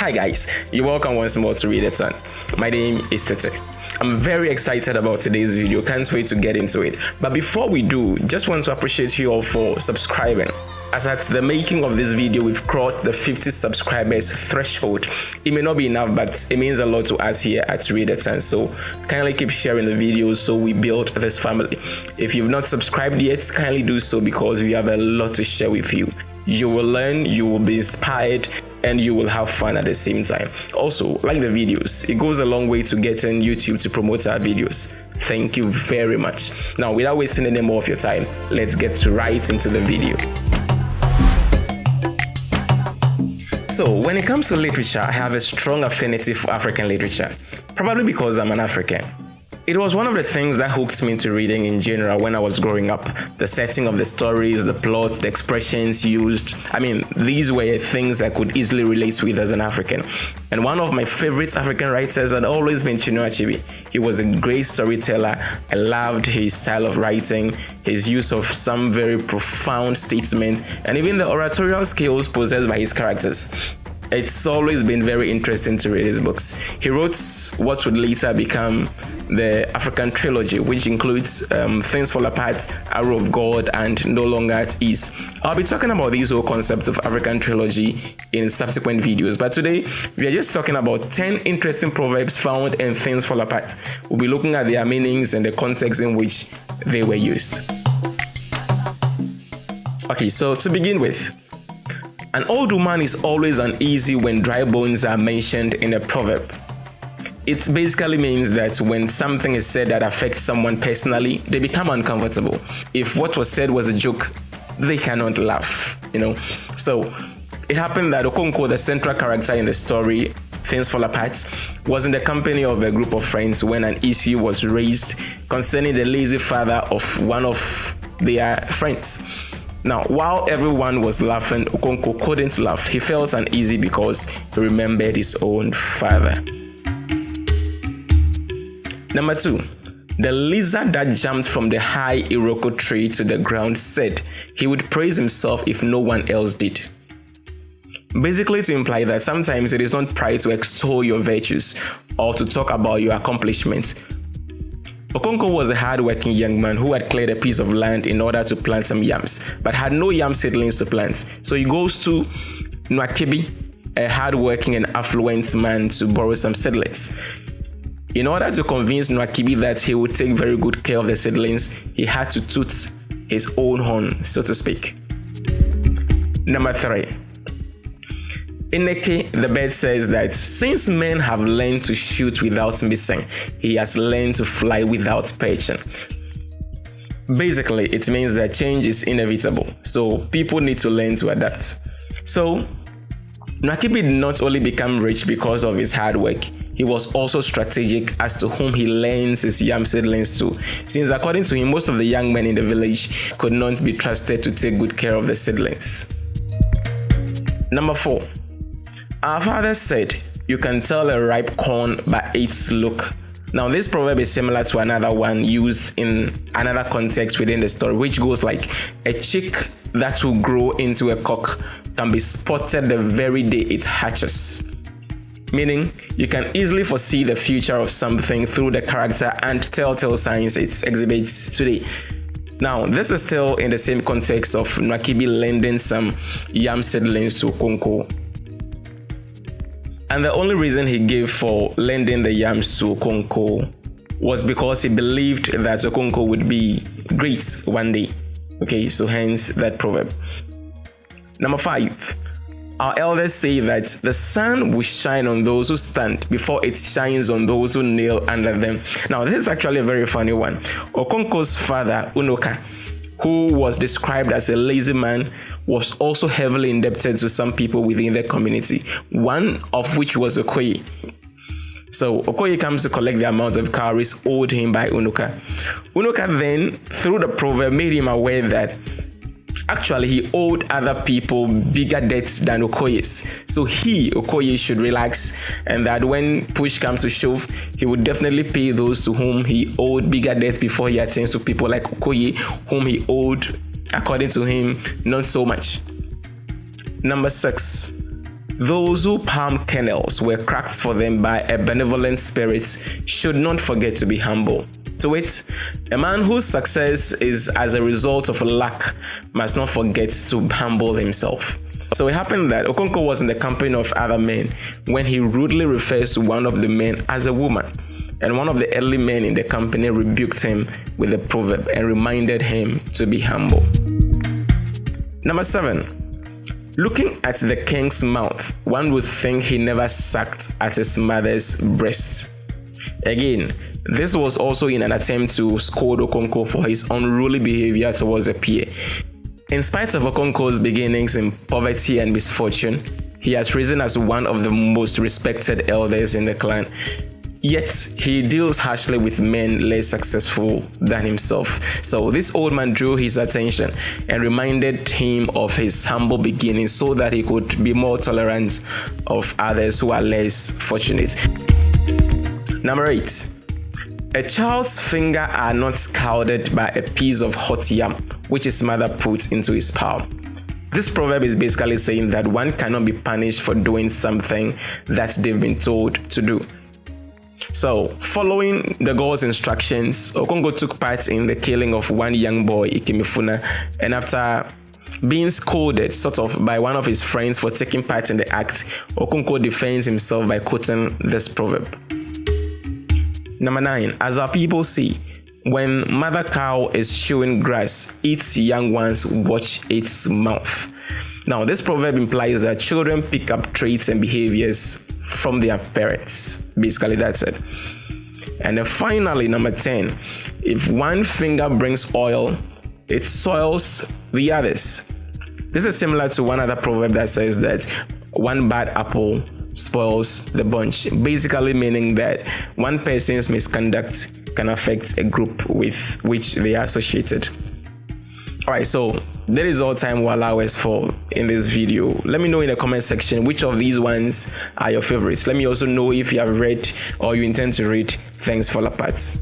Hi guys, you're welcome once more to Read It On. My name is Tete. I'm very excited about today's video, can't wait to get into it. But before we do, just want to appreciate you all for subscribing. As at the making of this video, we've crossed the 50 subscribers threshold. It may not be enough, but it means a lot to us here at Read It On. So kindly keep sharing the videos so we build this family. If you've not subscribed yet, kindly do so because we have a lot to share with you. You will learn, you will be inspired, and you will have fun at the same time. Also, like the videos. It goes a long way to getting YouTube to promote our videos. Thank you very much. Now, without wasting any more of your time, let's get right into the video. So, when it comes to literature, I have a strong affinity for African literature, probably because I'm an African. It was one of the things that hooked me into reading in general when I was growing up. The setting of the stories, the plots, the expressions used. These were things I could easily relate with as an African. And one of my favorite African writers had always been Chinua Achebe. He was a great storyteller. I loved his style of writing, his use of some very profound statements, and even the oratorial skills possessed by his characters. It's always been very interesting to read his books. He wrote what would later become the African trilogy, which includes Things Fall Apart, Arrow of God, and No Longer at Ease. I'll be talking about these whole concepts of African trilogy in subsequent videos, but today we are just talking about 10 interesting proverbs found in Things Fall Apart. We'll be looking at their meanings and the context in which they were used. Okay, so to begin with, an old woman is always uneasy when dry bones are mentioned in a proverb. It basically means that when something is said that affects someone personally, they become uncomfortable. If what was said was a joke, they cannot laugh, So it happened that Okonkwo, the central character in the story, Things Fall Apart, was in the company of a group of friends when an issue was raised concerning the lazy father of one of their friends. Now, while everyone was laughing, Okonkwo couldn't laugh. He felt uneasy because he remembered his own father. Number 2, the lizard that jumped from the high Iroko tree to the ground said he would praise himself if no one else did. Basically to imply that sometimes it is not pride to extol your virtues or to talk about your accomplishments. Okonkwo was a hard-working young man who had cleared a piece of land in order to plant some yams, but had no yam seedlings to plant. So he goes to Nwakibi, a hard-working and affluent man, to borrow some seedlings. In order to convince Nwakibi that he would take very good care of the seedlings, he had to toot his own horn, so to speak. Number 3. Ineke, the bird, says that since men have learned to shoot without missing, he has learned to fly without perching. Basically, it means that change is inevitable, so people need to learn to adapt. So, Nwakibi did not only become rich because of his hard work, he was also strategic as to whom he lends his yam seedlings to, since according to him, most of the young men in the village could not be trusted to take good care of the seedlings. Number 4. Our father said, you can tell a ripe corn by its look. Now, this proverb is similar to another one used in another context within the story, which goes like, a chick that will grow into a cock can be spotted the very day it hatches. Meaning, you can easily foresee the future of something through the character and telltale signs it exhibits today. Now, this is still in the same context of Nwakibi lending some yam seedlings to Okonkwo. And the only reason he gave for lending the yams to Okonkwo was because he believed that Okonkwo would be great one day. Okay, so hence that proverb. Number 5. Our elders say that the sun will shine on those who stand before it shines on those who kneel under them. Now, this is actually a very funny one. Okonkwo's father, Unoka, who was described as a lazy man, was also heavily indebted to some people within the community, one of which was Okoye. So Okoye comes to collect the amount of cowries owed him by Unoka. Unoka then, through the proverb, made him aware that actually he owed other people bigger debts than Okoye's. So Okoye, should relax, and that when push comes to shove, he would definitely pay those to whom he owed bigger debts before he attends to people like Okoye, whom he owed, according to him, not so much. Number 6. Those whose palm kernels were cracked for them by a benevolent spirit should not forget to be humble. To wit, a man whose success is as a result of luck must not forget to humble himself. So it happened that Okonkwo was in the company of other men when he rudely refers to one of the men as a woman. And one of the early men in the company rebuked him with a proverb and reminded him to be humble. Number 7. Looking at the king's mouth, one would think he never sucked at his mother's breast. Again, this was also in an attempt to scold Okonkwo for his unruly behavior towards a peer. In spite of Okonkwo's beginnings in poverty and misfortune, he has risen as one of the most respected elders in the clan. Yet, he deals harshly with men less successful than himself. So this old man drew his attention and reminded him of his humble beginnings so that he could be more tolerant of others who are less fortunate. Number 8. A child's fingers are not scalded by a piece of hot yam which his mother puts into his palm. This proverb is basically saying that one cannot be punished for doing something that they've been told to do. So, following the God's instructions, Okonkwo took part in the killing of one young boy, Ikemefuna, and after being scolded by one of his friends for taking part in the act, Okonkwo defends himself by quoting this proverb. Number 9. As our people say, when mother cow is chewing grass, its young ones watch its mouth. Now, this proverb implies that children pick up traits and behaviors from their parents. Basically, that's it. And then finally, number 10. If one finger brings oil, it soils the others. This is similar to one other proverb that says that one bad apple spoils the bunch. Basically meaning that one person's misconduct can affect a group with which they are associated. Alright, so that is all time we'll allow us for in this video. Let me know in the comment section which of these ones are your favorites. Let me also know if you have read or you intend to read Thanks Fall Apart.